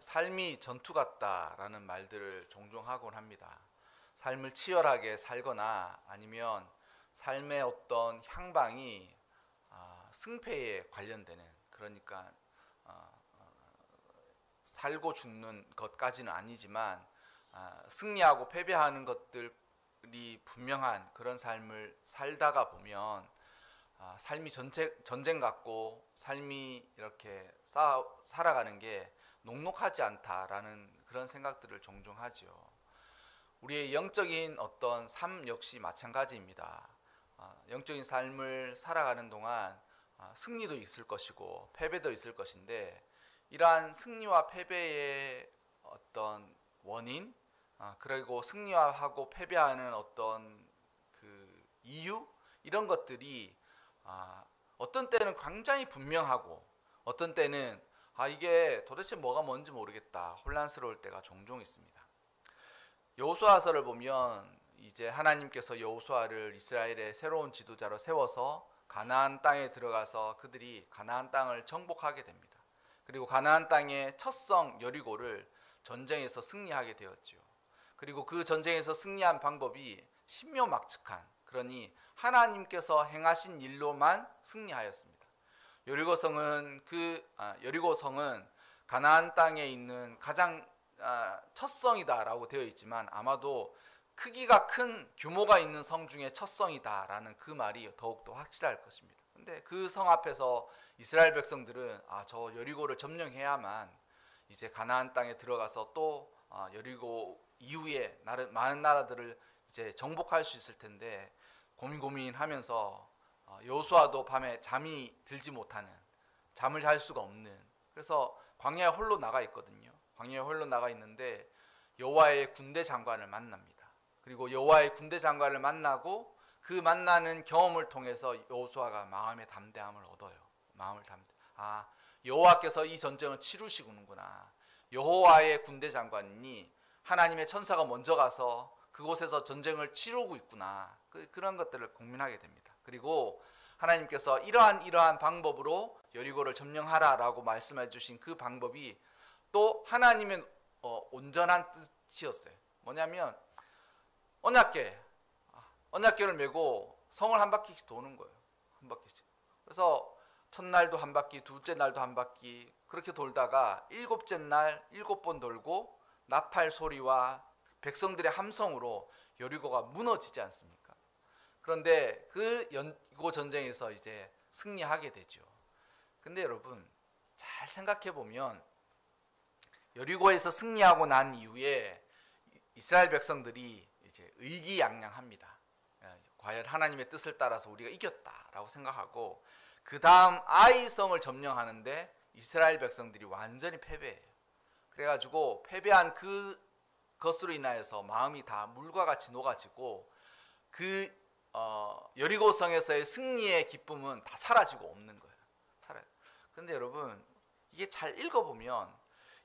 삶이 전투 같다라는 말들을 종종 하곤 합니다. 삶을 치열하게 살거나 아니면 삶의 어떤 향방이 승패에 관련되는, 그러니까 살고 죽는 것까지는 아니지만 승리하고 패배하는 것들이 분명한 그런 삶을 살다가 보면 삶이 전쟁 같고 삶이 이렇게 살아가는 게 녹록하지 않다라는 그런 생각들을 종종 하죠. 우리의 영적인 어떤 삶 역시 마찬가지입니다. 영적인 삶을 살아가는 동안 승리도 있을 것이고 패배도 있을 것인데, 이러한 승리와 패배의 어떤 원인, 그리고 승리하고 패배하는 어떤 그 이유, 이런 것들이 어떤 때는 굉장히 분명하고 어떤 때는 이게 도대체 뭐가 뭔지 모르겠다, 혼란스러울 때가 종종 있습니다. 여호수아서를 보면 이제 하나님께서 여호수아를 이스라엘의 새로운 지도자로 세워서 가나안 땅에 들어가서 그들이 가나안 땅을 정복하게 됩니다. 그리고 가나안 땅의 첫 성 여리고를 전쟁에서 승리하게 되었죠. 그리고 그 전쟁에서 승리한 방법이 신묘막측한, 그러니 하나님께서 행하신 일로만 승리하였습니다. 여리고성은 가나안 땅에 있는 가장 첫 성이다라고 되어 있지만 아마도 크기가 큰 규모가 있는 성 중에 첫 성이다라는 그 말이 더욱더 확실할 것입니다. 근데 그 성 앞에서 이스라엘 백성들은 저 여리고를 점령해야만 이제 가나안 땅에 들어가서 또 여리고 이후에 많은 나라들을 이제 정복할 수 있을 텐데 고민하면서 여호수아도 밤에 잠이 들지 못하는, 잠을 잘 수가 없는, 그래서 광야에 홀로 나가 있거든요. 광야에 홀로 나가 있는데 여호와의 군대 장관을 만납니다. 그리고 여호와의 군대 장관을 만나고 그 만나는 경험을 통해서 여호수아가 마음의 담대함을 얻어요. 여호와께서 이 전쟁을 치르시는구나. 여호와의 군대 장관이니 하나님의 천사가 먼저 가서 그곳에서 전쟁을 치르고 있구나. 그런 것들을 고민하게 됩니다. 그리고 하나님께서 이러한 방법으로 여리고를 점령하라라고 말씀해 주신 그 방법이 또 하나님의 온전한 뜻이었어요. 뭐냐면 언약궤를 메고 성을 한 바퀴씩 도는 거예요. 한 바퀴씩. 그래서 첫날도 한 바퀴, 둘째 날도 한 바퀴, 그렇게 돌다가 일곱째 날 7번 돌고 나팔 소리와 백성들의 함성으로 여리고가 무너지지 않습니까? 그런데 그 여리고 전쟁에서 이제 승리하게 되죠. 근데 여러분 잘 생각해 보면 여리고에서 승리하고 난 이후에 이스라엘 백성들이 이제 의기양양합니다. 과연 하나님의 뜻을 따라서 우리가 이겼다라고 생각하고, 그 다음 아이성을 점령하는데 이스라엘 백성들이 완전히 패배해요. 그래가지고 패배한 그것으로 인하여서 마음이 다 물과 같이 녹아지고 여리고성에서의 승리의 기쁨은 다 사라지고 없는 거예요. 그런데 여러분 이게 잘 읽어보면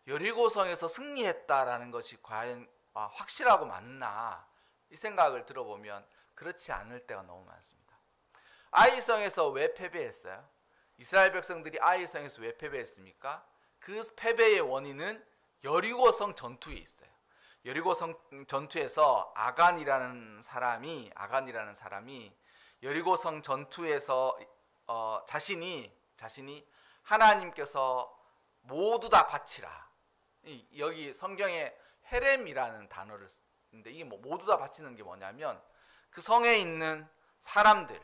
여리고성에서 승리했다라는 것이 과연 확실하고 맞나, 이 생각을 들어보면 그렇지 않을 때가 너무 많습니다. 아이성에서 왜 패배했어요? 이스라엘 백성들이 아이성에서 왜 패배했습니까? 그 패배의 원인은 여리고성 전투에 있어요. 여리고성 전투에서 아간이라는 사람이 여리고성 전투에서 자신이 하나님께서 모두 다 바치라, 여기 성경에 헤렘이라는 단어를 쓰는데 이게 모두 다 바치는 게 뭐냐면 그 성에 있는 사람들,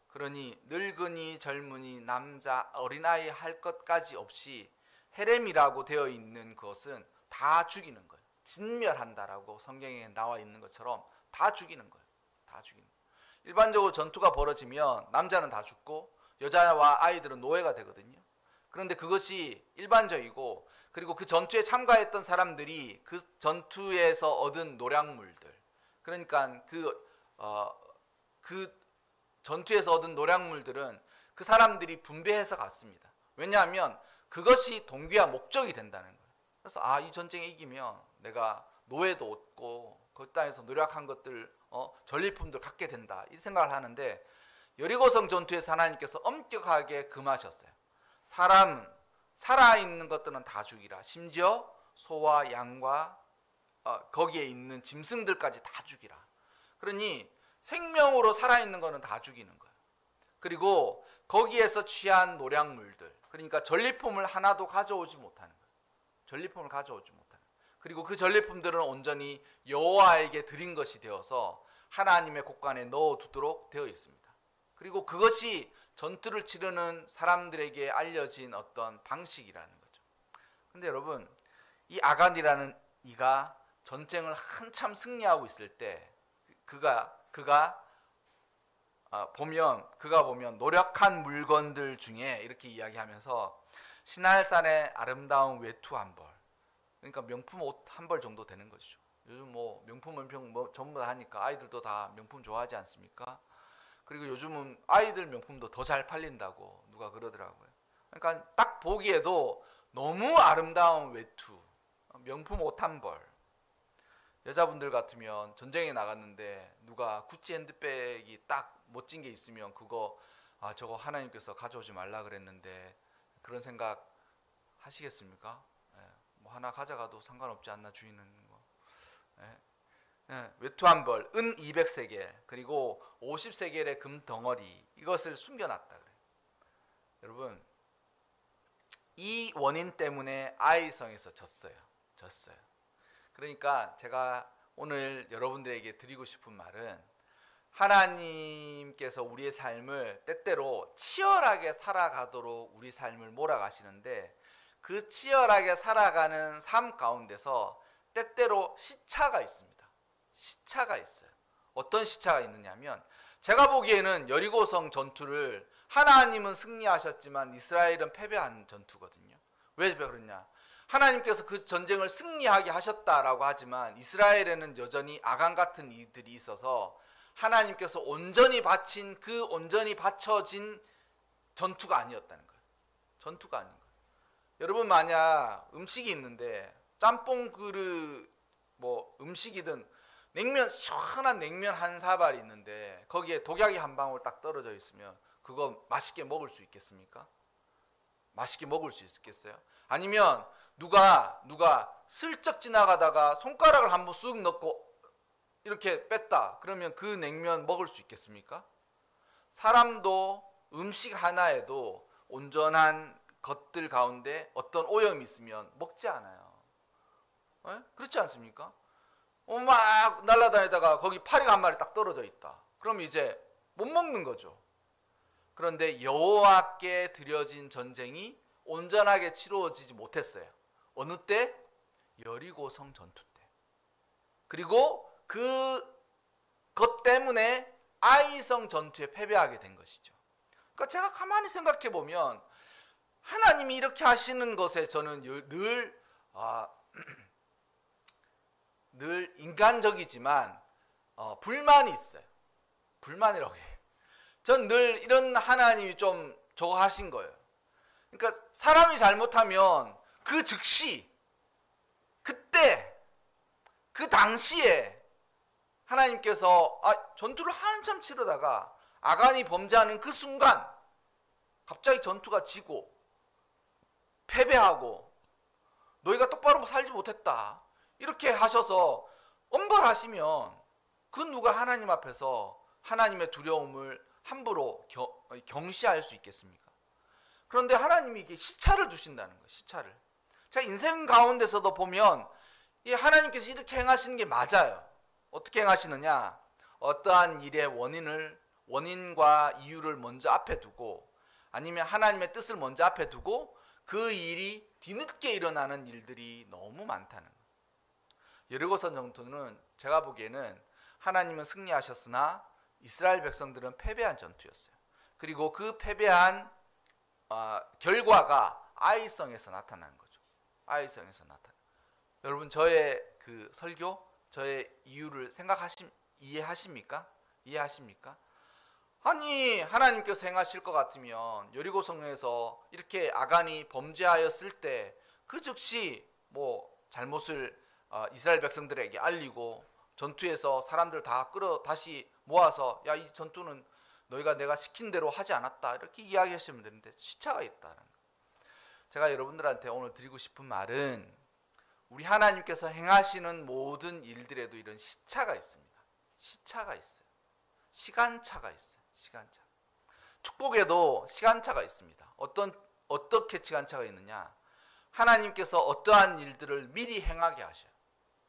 그러니 늙은이, 젊은이, 남자, 어린아이 할 것까지 없이 헤렘이라고 되어 있는 것은 다 죽이는 거예요. 진멸한다라고 성경에 나와 있는 것처럼 다 죽이는 거예요. 다 죽이는 거예요. 일반적으로 전투가 벌어지면 남자는 다 죽고 여자와 아이들은 노예가 되거든요. 그런데 그것이 일반적이고, 그리고 그 전투에 참가했던 사람들이 그 전투에서 얻은 노략물들, 그러니까 그 전투에서 얻은 노략물들은 그 사람들이 분배해서 갔습니다. 왜냐하면 그것이 동기와 목적이 된다는 거예요. 그래서 이 전쟁에 이기면 내가 노예도 얻고 그 땅에서 노력한 것들, 전리품들 갖게 된다, 이 생각을 하는데 여리고성 전투에서 하나님께서 엄격하게 금하셨어요. 살아있는 것들은 다 죽이라. 심지어 소와 양과 거기에 있는 짐승들까지 다 죽이라. 그러니 생명으로 살아있는 거는 다 죽이는 거예요. 그리고 거기에서 취한 노략물들, 그러니까 전리품을 하나도 가져오지 못하는 거예요. 전리품을 가져오지 못하는 거예요. 그리고 그 전리품들은 온전히 여호와에게 드린 것이 되어서 하나님의 곳간에 넣어두도록 되어 있습니다. 그리고 그것이 전투를 치르는 사람들에게 알려진 어떤 방식이라는 거죠. 근데 여러분, 이 아간이라는 이가 전쟁을 한참 승리하고 있을 때 그가 보면 노력한 물건들 중에 이렇게 이야기하면서 신할산의 아름다운 외투 한 벌, 그러니까 명품 옷 한 벌 정도 되는 것이죠. 요즘 뭐 명품 뭐 전부 다 하니까 아이들도 다 명품 좋아하지 않습니까? 그리고 요즘은 아이들 명품도 더 잘 팔린다고 누가 그러더라고요. 그러니까 딱 보기에도 너무 아름다운 외투, 명품 옷 한 벌. 여자분들 같으면 전쟁에 나갔는데 누가 구찌 핸드백이 딱 멋진 게 있으면 그거 저거 하나님께서 가져오지 말라 그랬는데 그런 생각 하시겠습니까? 뭐 하나 가져가도 상관없지 않나 주인은 뭐. 외투 한 벌, 은 200세겔, 그리고 50세겔의 금 덩어리, 이것을 숨겨놨다 그래요. 여러분, 이 원인 때문에 아이성에서 졌어요. 그러니까 제가 오늘 여러분들에게 드리고 싶은 말은, 하나님께서 우리의 삶을 때때로 치열하게 살아가도록 우리 삶을 몰아가시는데, 그 치열하게 살아가는 삶 가운데서 때때로 시차가 있습니다. 시차가 있어요. 어떤 시차가 있느냐면, 제가 보기에는 여리고성 전투를 하나님은 승리하셨지만 이스라엘은 패배한 전투거든요. 왜 그러냐? 하나님께서 그 전쟁을 승리하게 하셨다라고 하지만 이스라엘에는 여전히 아간 같은 이들이 있어서 하나님께서 온전히 바쳐진 전투가 아니었다는 거예요. 전투가 아닌 거예요. 여러분, 만약 음식이 있는데 짬뽕 그릇 뭐 음식이든 시원한 냉면 한 사발이 있는데 거기에 독약이 한 방울 딱 떨어져 있으면 그거 맛있게 먹을 수 있겠습니까? 맛있게 먹을 수 있겠어요? 아니면 누가 슬쩍 지나가다가 손가락을 한번 쑥 넣고 이렇게 뺐다 그러면 그 냉면 먹을 수 있겠습니까? 사람도 음식 하나에도 온전한 것들 가운데 어떤 오염이 있으면 먹지 않아요. 그렇지 않습니까? 막 날아다니다가 거기 파리가 한 마리 딱 떨어져 있다. 그럼 이제 못 먹는 거죠. 그런데 여호와께 드려진 전쟁이 온전하게 치루어지지 못했어요. 어느 때? 여리고성 전투 때. 그리고 그것 때문에 아이성 전투에 패배하게 된 것이죠. 그러니까 제가 가만히 생각해 보면 하나님이 이렇게 하시는 것에 저는 늘 인간적이지만 불만이 있어요. 불만이라고 해요. 전 늘 이런 하나님이 좀 저거 하신 거예요. 그러니까 사람이 잘못하면 그 즉시 그때 그 당시에 하나님께서 전투를 한참 치르다가 아간이 범죄하는 그 순간 갑자기 전투가 지고 패배하고 너희가 똑바로 살지 못했다 이렇게 하셔서 엄벌하시면 그 누가 하나님 앞에서 하나님의 두려움을 함부로 경시할 수 있겠습니까? 그런데 하나님이 이게 시차를 두신다는 거예요. 시차를. 자, 인생 가운데서도 보면 이 하나님께서 이렇게 행하시는 게 맞아요. 어떻게 행하시느냐? 어떠한 일의 원인과 이유를 먼저 앞에 두고 아니면 하나님의 뜻을 먼저 앞에 두고 그 일이 뒤늦게 일어나는 일들이 너무 많다는 거예요. 여리고성 전투는 제가 보기에는 하나님은 승리하셨으나 이스라엘 백성들은 패배한 전투였어요. 그리고 그 패배한 결과가 아이성에서 나타나는 거죠. 아이성에서 나타나. 여러분, 저의 그 설교, 저의 이유를 이해하십니까? 아니, 하나님께서 행하실 것 같으면 여리고성에서 이렇게 아간이 범죄하였을 때 그 즉시 뭐 잘못을 이스라엘 백성들에게 알리고 전투에서 사람들 다 다시 모아서 야, 이 전투는 너희가 내가 시킨 대로 하지 않았다 이렇게 이야기하시면 되는데 시차가 있다는 거예요. 제가 여러분들한테 오늘 드리고 싶은 말은 우리 하나님께서 행하시는 모든 일들에도 이런 시차가 있습니다. 시차가 있어요. 시간차가 있어요. 시간차. 축복에도 시간차가 있습니다. 어떻게 시간차가 있느냐? 하나님께서 어떠한 일들을 미리 행하게 하셔요.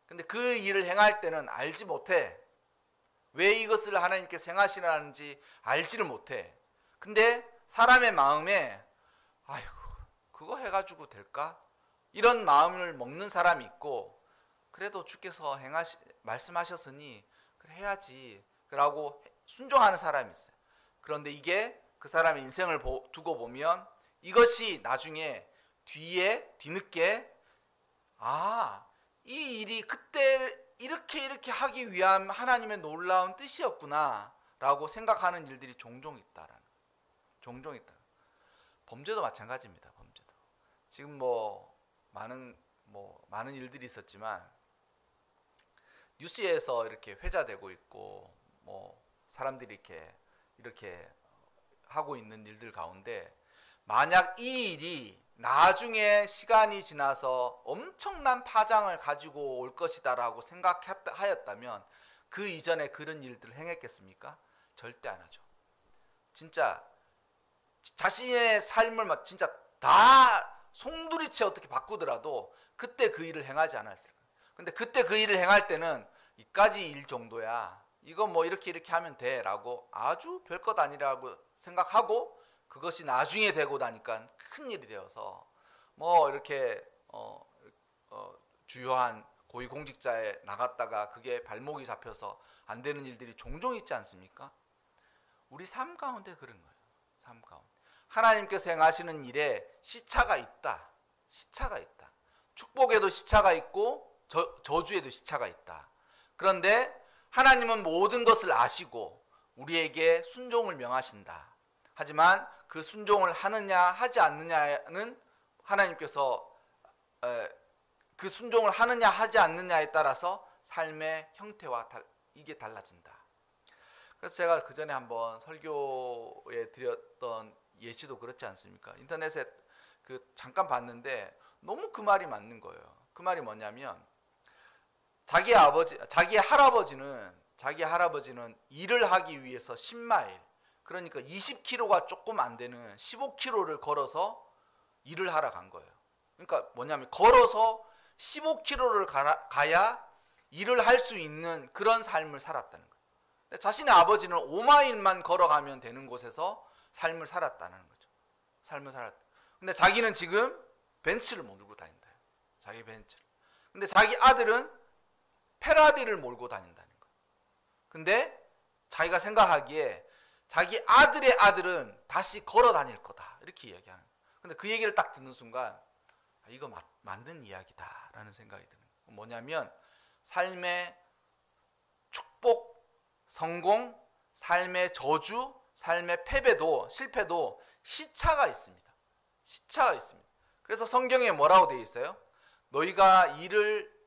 근데 그 일을 행할 때는 알지 못해. 왜 이것을 하나님께서 행하시라는지 알지를 못해. 근데 사람의 마음에 아이고 그거 해가지고 될까? 이런 마음을 먹는 사람이 있고, 그래도 주께서 말씀하셨으니 그래 해야지 라고 순종하는 사람이 있어요. 그런데 이게 그 사람의 인생을 두고 보면 이것이 나중에 뒤늦게 이 일이 그때 이렇게 하기 위한 하나님의 놀라운 뜻이었구나 라고 생각하는 일들이 종종 있다라는, 종종 있다. 범죄도 마찬가지입니다. 범죄도 지금 많은 일들이 있었지만 뉴스에서 이렇게 회자되고 있고 사람들이 이렇게 하고 있는 일들 가운데, 만약 이 일이 나중에 시간이 지나서 엄청난 파장을 가지고 올 것이다라고 생각하였다면 그 이전에 그런 일들을 행했겠습니까? 절대 안 하죠. 진짜 자신의 삶을 진짜 다 송두리째 어떻게 바꾸더라도 그때 그 일을 행하지 않았을 거예요. 근데 그때 그 일을 행할 때는 이까지 일 정도야, 이거 이렇게 하면 돼 라고 아주 별것 아니라고 생각하고, 그것이 나중에 되고 나니까 큰 일이 되어서 이렇게 주요한 고위공직자에 나갔다가 그게 발목이 잡혀서 안 되는 일들이 종종 있지 않습니까? 우리 삶 가운데 그런 거예요. 삶 가운데 하나님께서 행하시는 일에 시차가 있다. 시차가 있다. 축복에도 시차가 있고 저주에도 시차가 있다. 그런데 하나님은 모든 것을 아시고 우리에게 순종을 명하신다. 하지만 그 순종을 하느냐 하지 않느냐는 하나님께서 그 순종을 하느냐 하지 않느냐에 따라서 삶의 형태와 이게 달라진다. 그래서 제가 그 전에 한번 설교에 드렸던 예시도 그렇지 않습니까? 인터넷에 잠깐 봤는데 너무 그 말이 맞는 거예요. 그 말이 뭐냐면 자기 할아버지는 일을 하기 위해서 10마일, 그러니까 20km가 조금 안 되는 15km를 걸어서 일을 하러 간 거예요. 그러니까 뭐냐면 걸어서 15km를 가야 일을 할 수 있는 그런 삶을 살았다는 거예요. 자신의 아버지는 5마일만 걸어가면 되는 곳에서 삶을 살았다는 거죠. 삶을 살았다. 근데 자기는 지금 벤츠를 몰고 다닌다. 자기 벤츠를. 근데 자기 아들은 페라리를 몰고 다닌다는 거예요. 근데 자기가 생각하기에 자기 아들의 아들은 다시 걸어 다닐 거다. 이렇게 이야기하는 거예요. 근데 그 얘기를 딱 듣는 순간 이거 맞는 이야기다라는 생각이 드는 거예요. 뭐냐면 삶의 축복, 성공, 삶의 저주, 삶의 패배도 실패도 시차가 있습니다. 시차가 있습니다. 그래서 성경에 뭐라고 되어 있어요? 너희가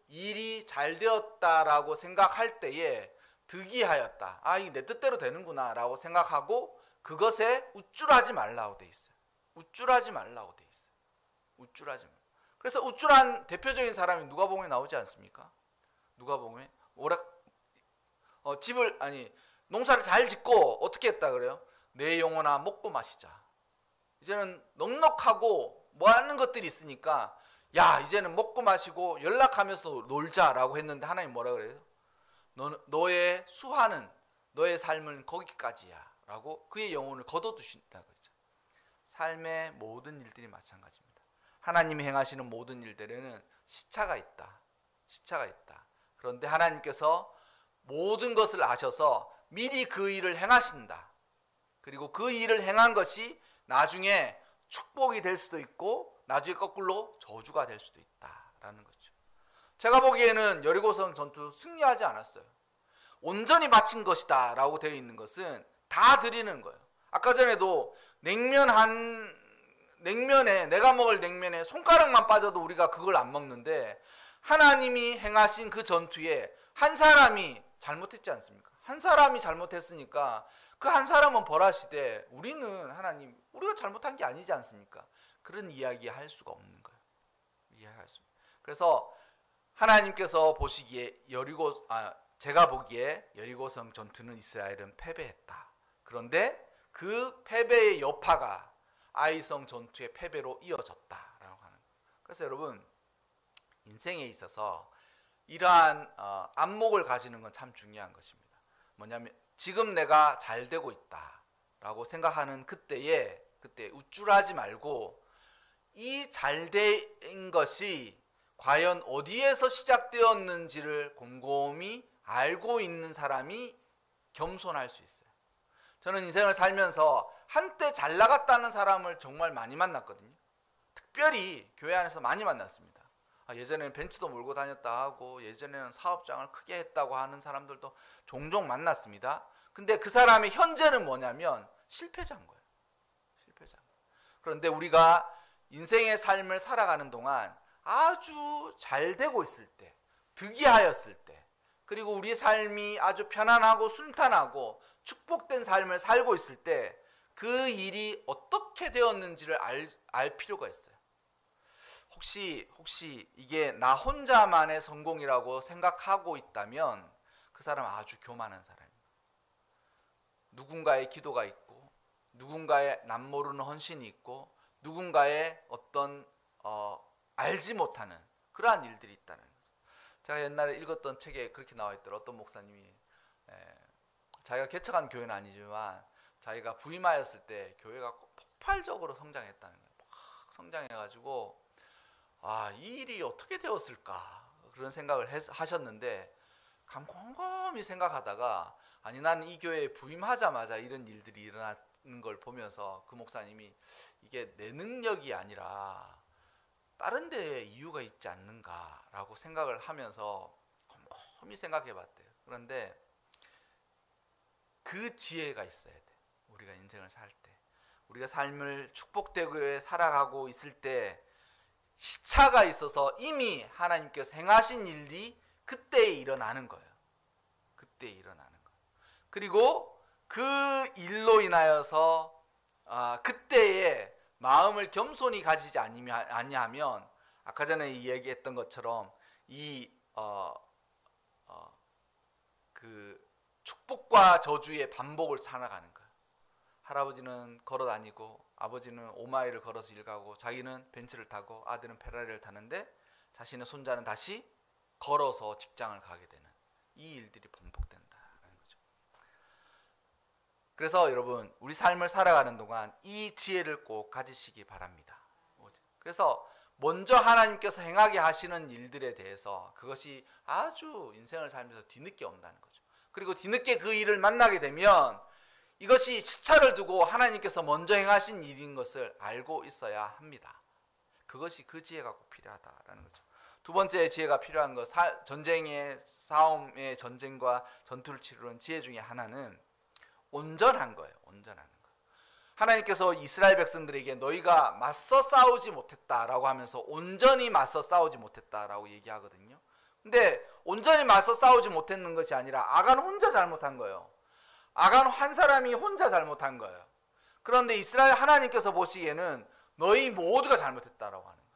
일이 잘 되었다라고 생각할 때에 득이하였다. 이게 내 뜻대로 되는구나 라고 생각하고 그것에 우쭐하지 말라고 되어 있어요. 우쭐하지 말라고 되어 있어요. 우쭐하지 말라. 그래서 우쭐한 대표적인 사람이 누가복음에 나오지 않습니까? 누가복음에 농사를 잘 짓고 어떻게 했다 그래요? 내 영혼아 먹고 마시자. 이제는 넉넉하고 하는 것들이 있으니까 이제는 먹고 마시고 연락하면서 놀자라고 했는데 하나님 뭐라 그래요? 너의 수하는 너의 삶은 거기까지야 라고 그의 영혼을 거둬두신다고 했죠. 삶의 모든 일들이 마찬가지입니다. 하나님이 행하시는 모든 일들에는 시차가 있다. 시차가 있다. 그런데 하나님께서 모든 것을 아셔서 미리 그 일을 행하신다. 그리고 그 일을 행한 것이 나중에 축복이 될 수도 있고 나중에 거꾸로 저주가 될 수도 있다라는 거죠. 제가 보기에는 여리고성 전투 승리하지 않았어요. 온전히 바친 것이다 라고 되어 있는 것은 다 드리는 거예요. 아까 전에도 냉면에 내가 먹을 냉면에 손가락만 빠져도 우리가 그걸 안 먹는데, 하나님이 행하신 그 전투에 한 사람이 잘못했지 않습니까? 한 사람이 잘못했으니까 그 한 사람은 벌하시되 우리는 하나님 우리가 잘못한 게 아니지 않습니까? 그런 이야기 할 수가 없는 거예요. 이해할 수. 그래서 하나님께서 보시기에 제가 보기에 여리고성 전투는 이스라엘은 패배했다. 그런데 그 패배의 여파가 아이성 전투의 패배로 이어졌다라고 하는 거예요. 그래서 여러분, 인생에 있어서 이러한 안목을 가지는 건 참 중요한 것입니다. 뭐냐면 지금 내가 잘 되고 있다라고 생각하는 그때 우쭐하지 말고 이 잘 된 것이 과연 어디에서 시작되었는지를 곰곰이 알고 있는 사람이 겸손할 수 있어요. 저는 인생을 살면서 한때 잘 나갔다는 사람을 정말 많이 만났거든요. 특별히 교회 안에서 많이 만났습니다. 예전에는 벤츠도 몰고 다녔다 하고 예전에는 사업장을 크게 했다고 하는 사람들도 종종 만났습니다. 근데 그 사람의 현재는 뭐냐면 실패자인 거예요. 실패자. 그런데 우리가 인생의 삶을 살아가는 동안 아주 잘 되고 있을 때, 득이하였을 때, 그리고 우리 삶이 아주 편안하고 순탄하고 축복된 삶을 살고 있을 때 그 일이 어떻게 되었는지를 알 필요가 있어요. 혹시 이게 나 혼자만의 성공이라고 생각하고 있다면 그 사람은 아주 교만한 사람입니다. 누군가의 기도가 있고 누군가의 남모르는 헌신이 있고 누군가의 어떤 알지 못하는 그러한 일들이 있다는 거죠. 제가 옛날에 읽었던 책에 그렇게 나와 있더라고요. 어떤 목사님이 자기가 개척한 교회는 아니지만 자기가 부임하였을 때 교회가 폭발적으로 성장했다는 거예요. 막 성장해가지고 이 일이 어떻게 되었을까 그런 생각을 하셨는데 곰곰이 생각하다가 나는 이 교회에 부임하자마자 이런 일들이 일어나는 걸 보면서 그 목사님이 이게 내 능력이 아니라 다른 데에 이유가 있지 않는가라고 생각을 하면서 곰곰이 생각해 봤대요. 그런데 그 지혜가 있어야 돼. 우리가 인생을 살 때, 우리가 삶을 축복되게 살아가고 있을 때 시차가 있어서 이미 하나님께서 행하신 일이 그때에 일어나는 거예요. 그때에 일어나는 거예요. 그리고 그 일로 인하여서 그때에 마음을 겸손히 가지지 아니하면 아까 전에 이야기했던 것처럼 그 축복과 저주의 반복을 살아가는 거예요. 할아버지는 걸어 다니고 아버지는 5마일을 걸어서 일 가고 자기는 벤츠를 타고 아들은 페라리를 타는데 자신의 손자는 다시 걸어서 직장을 가게 되는 이 일들이 반복된다는 거죠. 그래서 여러분, 우리 삶을 살아가는 동안 이 지혜를 꼭 가지시기 바랍니다. 그래서 먼저 하나님께서 행하게 하시는 일들에 대해서 그것이 아주 인생을 살면서 뒤늦게 온다는 거죠. 그리고 뒤늦게 그 일을 만나게 되면 이것이 시차를 두고 하나님께서 먼저 행하신 일인 것을 알고 있어야 합니다. 그것이 그 지혜가 꼭 필요하다라는 거죠. 두 번째 지혜가 필요한 것, 싸움의 전쟁과 전투를 치르는 지혜 중에 하나는 온전한 거예요. 온전한 거. 하나님께서 이스라엘 백성들에게 너희가 맞서 싸우지 못했다라고 하면서 온전히 맞서 싸우지 못했다라고 얘기하거든요. 근데 온전히 맞서 싸우지 못했는 것이 아니라 아간 혼자 잘못한 거예요. 아간 한 사람이 혼자 잘못한 거예요. 그런데 이스라엘 하나님께서 보시기에는 너희 모두가 잘못했다라고 하는 거예요.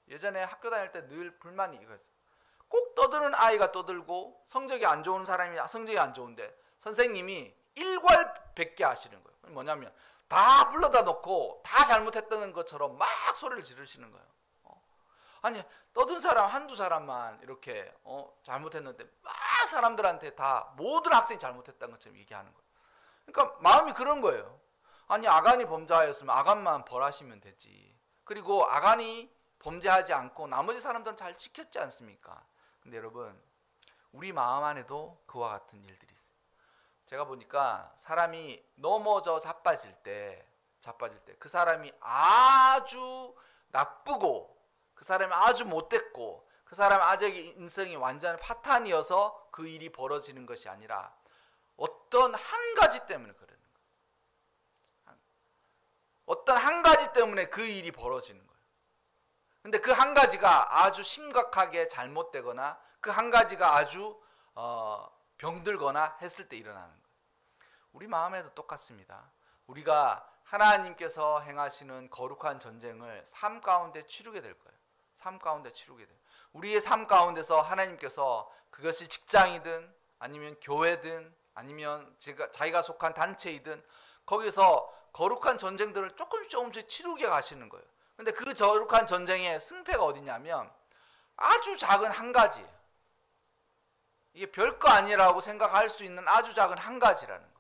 예전에 학교 다닐 때 늘 불만이 이거였어요. 꼭 떠드는 아이가 떠들고 성적이 안 좋은 사람이 성적이 안 좋은데 선생님이 일괄백계 하시는 거예요. 뭐냐면 다 불러다 놓고 다 잘못했다는 것처럼 막 소리를 지르시는 거예요. 아니 떠든 사람 한두 사람만 이렇게 잘못했는데 막 사람들한테 다 모든 학생이 잘못했다는 것처럼 얘기하는 거예요. 그러니까 마음이 그런 거예요. 아니 아간이 범죄하였으면 아간만 벌하시면 되지. 그리고 아간이 범죄하지 않고 나머지 사람들은 잘 지켰지 않습니까? 근데 여러분, 우리 마음 안에도 그와 같은 일들이 있어요. 제가 보니까 사람이 넘어져 자빠질 때 그 사람이 아주 나쁘고 그 사람이 아주 못됐고 그 사람 아직 인생이 완전 파탄이어서 그 일이 벌어지는 것이 아니라 어떤 한 가지 때문에 그러는 거예요. 어떤 한 가지 때문에 그 일이 벌어지는 거예요. 근데 그 한 가지가 아주 심각하게 잘못되거나 그 한 가지가 아주 병들거나 했을 때 일어나는 거예요. 우리 마음에도 똑같습니다. 우리가 하나님께서 행하시는 거룩한 전쟁을 삶 가운데 치르게 될 거예요. 삶 가운데 치르게 돼요. 우리의 삶 가운데서 하나님께서 그것이 직장이든 아니면 교회든 아니면 자기가 속한 단체이든 거기서 거룩한 전쟁들을 조금씩 치르게 가시는 거예요. 근데 그 거룩한 전쟁의 승패가 어디냐면 아주 작은 한 가지, 이게 별거 아니라고 생각할 수 있는 아주 작은 한 가지라는 거예요.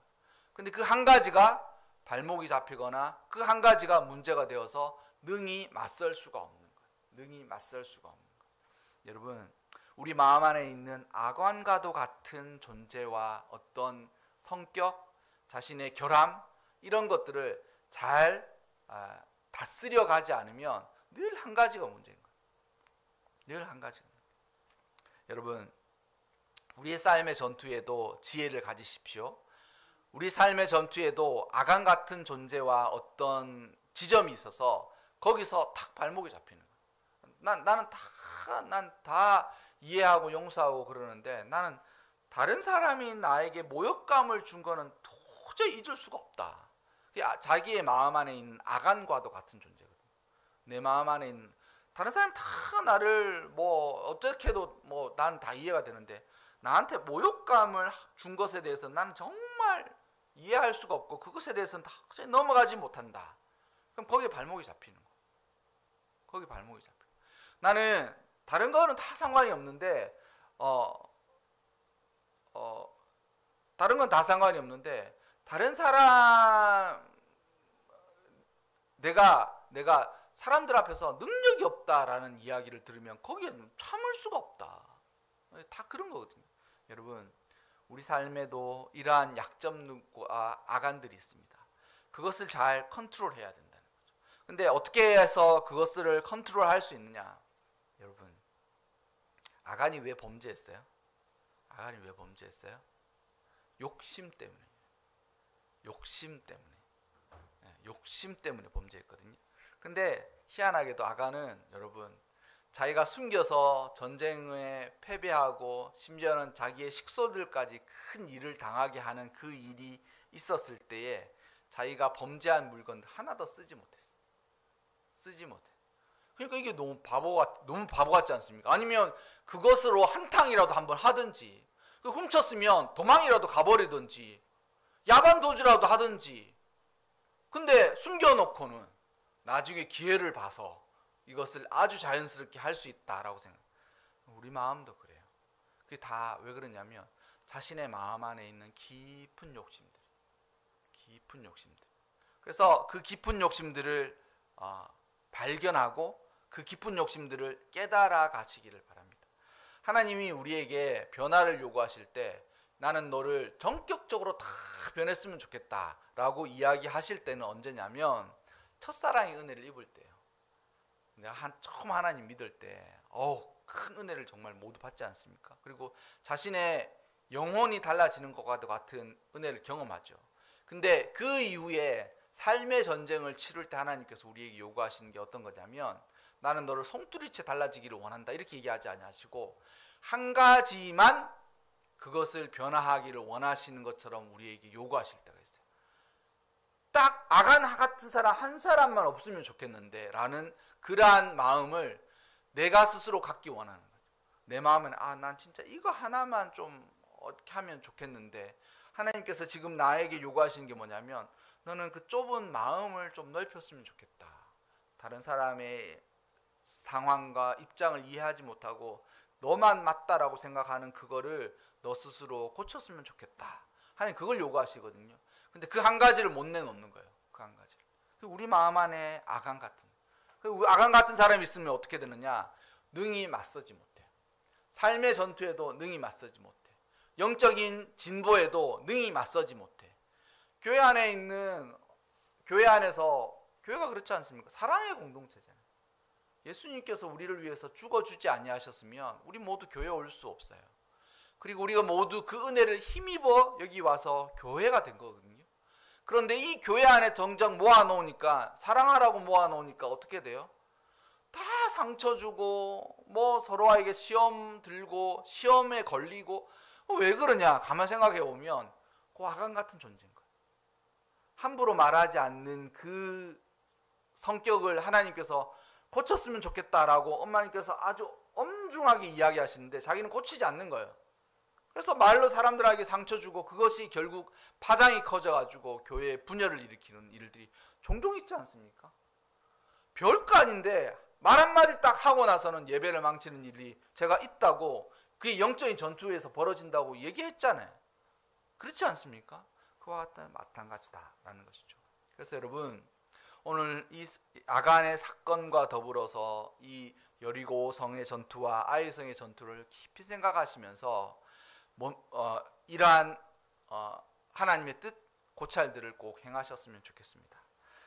근데 그 한 가지가 발목이 잡히거나 그 한 가지가 문제가 되어서 능히 맞설 수가 없는 거예요. 능히 맞설 수가 없는 거예요. 여러분, 우리 마음 안에 있는 악원과도 같은 존재와 어떤 성격, 자신의 결함, 이런 것들을 잘 다스려 가지 않으면 늘 한 가지가 문제인 거예요. 늘 한 가지가. 여러분, 우리의 삶의 전투에도 지혜를 가지십시오. 우리 삶의 전투에도 아간 같은 존재와 어떤 지점이 있어서 거기서 탁 발목이 잡히는 거예요. 난 다 이해하고 용서하고 그러는데 나는 다른 사람이 나에게 모욕감을 준 거는 도저히 잊을 수가 없다. 자기의 마음 안에 있는 아간과도 같은 존재거든요. 내 마음 안에 있는 다른 사람 다 나를 뭐 어떻게도 뭐 난 다 이해가 되는데 나한테 모욕감을 준 것에 대해서 나는 정말 이해할 수가 없고 그것에 대해서는 도저히 넘어가지 못한다. 그럼 거기에 발목이 잡히는 거. 거기 발목이 잡혀. 나는 다른 거는 다 상관이 없는데 다른 건 다 상관이 없는데 다른 사람 내가 사람들 앞에서 능력이 없다라는 이야기를 들으면 거기에 참을 수가 없다. 다 그런 거거든요. 여러분, 우리 삶에도 이러한 약점과 아간들이 있습니다. 그것을 잘 컨트롤해야 된다는 거죠. 근데 어떻게 해서 그것을 컨트롤할 수 있느냐? 여러분, 아간이 왜 범죄했어요? 아간이 왜 범죄했어요? 욕심 때문에. 욕심 때문에 범죄했거든요. 근데 희한하게도 아간은 여러분, 자기가 숨겨서 전쟁에 패배하고 심지어는 자기의 식소들까지 큰 일을 당하게 하는 그 일이 있었을 때에 자기가 범죄한 물건 하나 더 쓰지 못했어요. 쓰지 못해. 그러니까 이게 너무 바보 같지 않습니까? 아니면 그것으로 한탕이라도 한번 하든지, 훔쳤으면 도망이라도 가버리든지, 야반도주라도 하든지. 근데 숨겨놓고는 나중에 기회를 봐서 이것을 아주 자연스럽게 할 수 있다라고 생각. 우리 마음도 그래요. 그게 다 왜 그러냐면 자신의 마음 안에 있는 깊은 욕심들. 그래서 그 깊은 욕심들을 발견하고 그 깊은 욕심들을 깨달아 가시기를 바랍니다. 하나님이 우리에게 변화를 요구하실 때 나는 너를 전격적으로 다 변했으면 좋겠다라고 이야기하실 때는 언제냐면 첫사랑의 은혜를 입을 때예요. 내가 처음 하나님 믿을 때 큰 은혜를 정말 모두 받지 않습니까? 그리고 자신의 영혼이 달라지는 것과 같은 은혜를 경험하죠. 근데 그 이후에 삶의 전쟁을 치를 때 하나님께서 우리에게 요구하시는 게 어떤 거냐면 나는 너를 송두리째 달라지기를 원한다 이렇게 얘기하지 아니하시고 한 가지만 그것을 변화하기를 원하시는 것처럼 우리에게 요구하실 때가 있어요. 딱 아간 같은 사람 한 사람만 없으면 좋겠는데 라는 그러한 마음을 내가 스스로 갖기 원하는 거죠. 내 마음은 난 진짜 이거 하나만 좀 어떻게 하면 좋겠는데 하나님께서 지금 나에게 요구하시는 게 뭐냐면 너는 그 좁은 마음을 좀 넓혔으면 좋겠다. 다른 사람의 상황과 입장을 이해하지 못하고 너만 맞다라고 생각하는 그거를 너 스스로 고쳤으면 좋겠다. 하나님 그걸 요구하시거든요. 근데 그 한 가지를 못 내놓는 거예요. 그 한 가지를. 우리 마음 안에 아간 같은 사람이 있으면 어떻게 되느냐? 능히 맞서지 못해요. 삶의 전투에도 능히 맞서지 못해. 영적인 진보에도 능히 맞서지 못해. 교회 안에서 교회가 그렇지 않습니까? 사랑의 공동체잖아요. 예수님께서 우리를 위해서 죽어주지 아니하셨으면 우리 모두 교회에 올 수 없어요. 그리고 우리가 모두 그 은혜를 힘입어 여기 와서 교회가 된 거거든요. 그런데 이 교회 안에 정작 모아놓으니까 사랑하라고 모아놓으니까 어떻게 돼요? 다 상처 주고 뭐 서로에게 시험 들고 시험에 걸리고 왜 그러냐? 가만 생각해 보면 그 아간 같은 존재인 거예요. 함부로 말하지 않는 그 성격을 하나님께서 고쳤으면 좋겠다라고 엄마님께서 아주 엄중하게 이야기하시는데 자기는 고치지 않는 거예요. 그래서 말로 사람들에게 상처 주고 그것이 결국 파장이 커져가지고 교회에 분열을 일으키는 일들이 종종 있지 않습니까? 별거 아닌데 말 한마디 딱 하고 나서는 예배를 망치는 일이 제가 있다고, 그게 영적인 전투에서 벌어진다고 얘기했잖아요. 그렇지 않습니까? 그와 같은 마찬가지다라는 것이죠. 그래서 여러분, 오늘 이 아간의 사건과 더불어서 이 여리고 성의 전투와 아이 성의 전투를 깊이 생각하시면서 이러한 하나님의 뜻, 고찰들을 꼭 행하셨으면 좋겠습니다.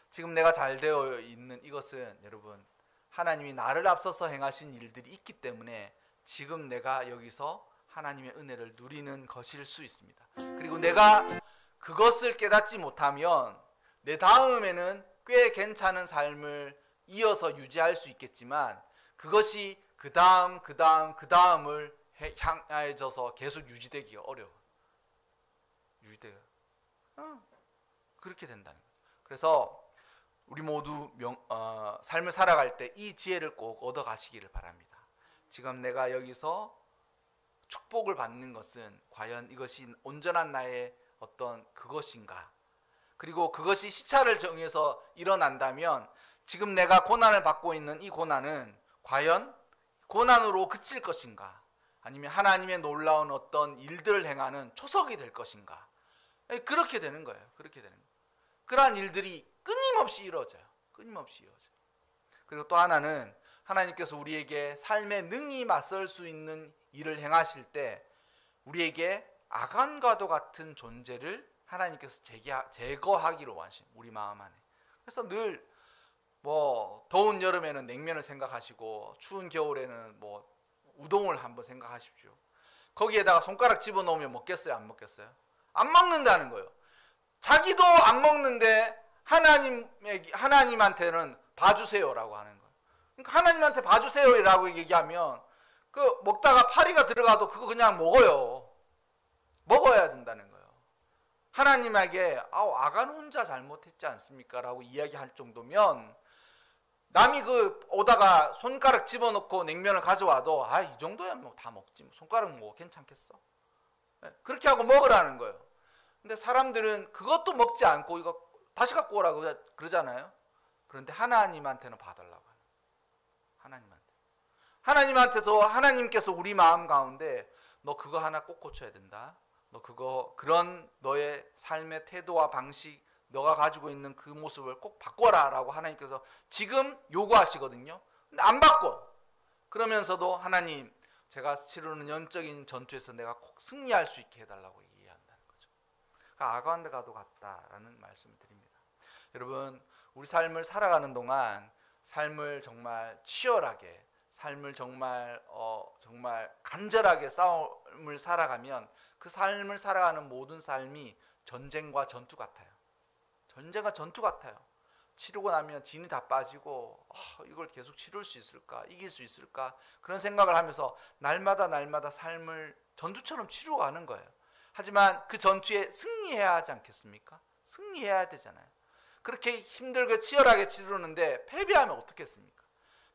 지금 내가 잘 되어 있는 이것은 여러분, 하나님이 나를 앞서서 행하신 일들이 있기 때문에 지금 내가 여기서 하나님의 은혜를 누리는 것일 수 있습니다. 그리고 내가 그것을 깨닫지 못하면 내 다음에는 꽤 괜찮은 삶을 이어서 유지할 수 있겠지만 그것이 그 다음을 향해져서 계속 유지되기가 어려워. 유지되기가 그렇게 된다는 거예요. 그래서 우리 모두 삶을 살아갈 때 이 지혜를 꼭 얻어 가시기를 바랍니다. 지금 내가 여기서 축복을 받는 것은 과연 이것이 온전한 나의 어떤 그것인가? 그리고 그것이 시차를 정해서 일어난다면 지금 내가 고난을 받고 있는 이 고난은 과연 고난으로 그칠 것인가? 아니면 하나님의 놀라운 어떤 일들을 행하는 초석이 될 것인가? 그렇게 되는 거예요. 그렇게 되는 거예요. 그러한 일들이 끊임없이 이루어져요. 끊임없이 이루어져요. 그리고 또 하나는 하나님께서 우리에게 삶에 능히 맞설 수 있는 일을 행하실 때 우리에게 아간과도 같은 존재를 하나님께서 제거하기로 원하신 우리 마음 안에. 그래서 늘 더운 여름에는 냉면을 생각하시고 추운 겨울에는 우동을 한번 생각하십시오. 거기에다가 손가락 집어넣으면 먹겠어요? 안 먹겠어요? 안 먹는다는 거예요. 자기도 안 먹는데 하나님한테는 봐주세요라고 하는 거예요. 그러니까 하나님한테 봐주세요라고 얘기하면 그 먹다가 파리가 들어가도 그거 그냥 먹어요. 먹어야 된다는 거예요. 하나님에게 아간 혼자 잘못했지 않습니까? 라고 이야기할 정도면 남이 오다가 손가락 집어넣고 냉면을 가져와도 이 정도야 다 먹지. 손가락 괜찮겠어? 그렇게 하고 먹으라는 거예요. 근데 사람들은 그것도 먹지 않고 이거 다시 갖고 오라고 그러잖아요. 그런데 하나님한테는 봐달라고 하는. 하나님한테서 하나님께서 우리 마음 가운데 너 그거 하나 꼭 고쳐야 된다. 너 그런 너의 삶의 태도와 방식, 너가 가지고 있는 그 모습을 꼭 바꿔라라고 하나님께서 지금 요구하시거든요. 근데 안 바꿔. 그러면서도 하나님, 제가 치르는 영적인 전투에서 내가 꼭 승리할 수 있게 해달라고 얘기한다는 거죠. 아간과도 같다라는 말씀을 드립니다. 여러분, 우리 삶을 살아가는 동안 삶을 정말 치열하게, 삶을 정말 간절하게 싸움을 살아가면 그 삶을 살아가는 모든 삶이 전쟁과 전투 같아요. 전쟁과 전투 같아요. 치르고 나면 진이 다 빠지고 이걸 계속 치룰 수 있을까? 이길 수 있을까? 그런 생각을 하면서 날마다 삶을 전투처럼 치르고 가는 거예요. 하지만 그 전투에 승리해야 하지 않겠습니까? 승리해야 되잖아요. 그렇게 힘들게 치열하게 치르는데 패배하면 어떻겠습니까?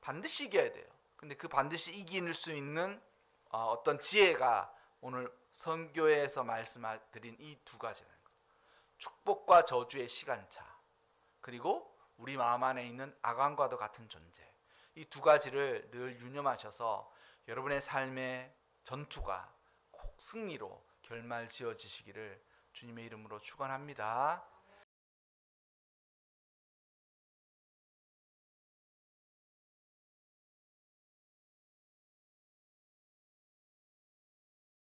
반드시 이겨야 돼요. 근데 그 반드시 이길 수 있는 어떤 지혜가 오늘 선교에서 말씀드린 이 두 가지라는 거예요. 축복과 저주의 시간차, 그리고 우리 마음 안에 있는 아간과도 같은 존재. 이 두 가지를 늘 유념하셔서 여러분의 삶의 전투가 꼭 승리로 결말 지어지시기를 주님의 이름으로 축원합니다.